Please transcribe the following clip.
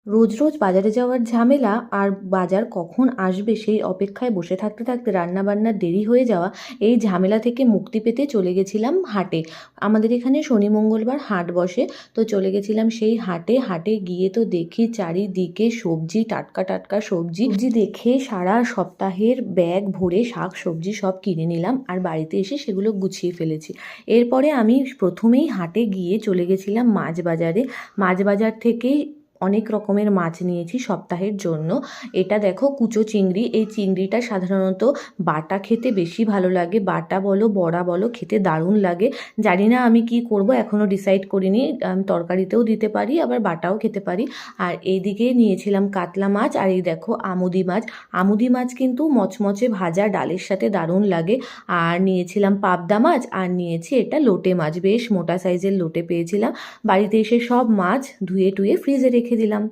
রোজ রোজ বাজারে যাওয়ার ঝামেলা আর বাজার কখন আসবে সেই অপেক্ষায় বসে থাকতে থাকতে রান্নাবান্নার দেরি হয়ে যাওয়া, এই ঝামেলা থেকে মুক্তি পেতে চলে গেছিলাম হাটে। আমাদের এখানে শনি মঙ্গলবার হাট বসে। তো চলে গেছিলাম সেই হাটে। হাটে গিয়ে তো দেখি চারিদিকে সবজি, টাটকা টাটকা সবজি সবজি দেখে সারা সপ্তাহের ব্যাগ ভরে শাক সবজি সব কিনে নিলাম আর বাড়িতে এসে সেগুলো গুছিয়ে ফেলেছি। এরপরে আমি প্রথমেই হাটে গিয়ে চলে গেছিলাম মাছ বাজারে। মাছ বাজার থেকেই অনেক রকমের মাছ নিয়েছি সপ্তাহের জন্য। এটা দেখো কুচো চিংড়ি। এই চিংড়িটা সাধারণত বাটা খেতে বেশি ভালো লাগে, বাটা বলো বড়া বলো খেতে দারুণ লাগে। জানি না আমি কি করব, এখনও ডিসাইড করিনি। আমি তরকারিতেও দিতে পারি, আবার বাটাও খেতে পারি। আর এইদিকে নিয়েছিলাম কাতলা মাছ, আর এই দেখো আমুদি মাছ। আমুদি মাছ কিন্তু মচমচে ভাজা ডালের সাথে দারুণ লাগে। আর নিয়েছিলাম পাবদা মাছ, আর নিয়েছি এটা লোটে মাছ, বেশ মোটা সাইজের লোটে পেয়েছিলাম। বাড়িতে এসে সব মাছ ধুয়ে টুয়ে ফ্রিজে রেখে দিলাম।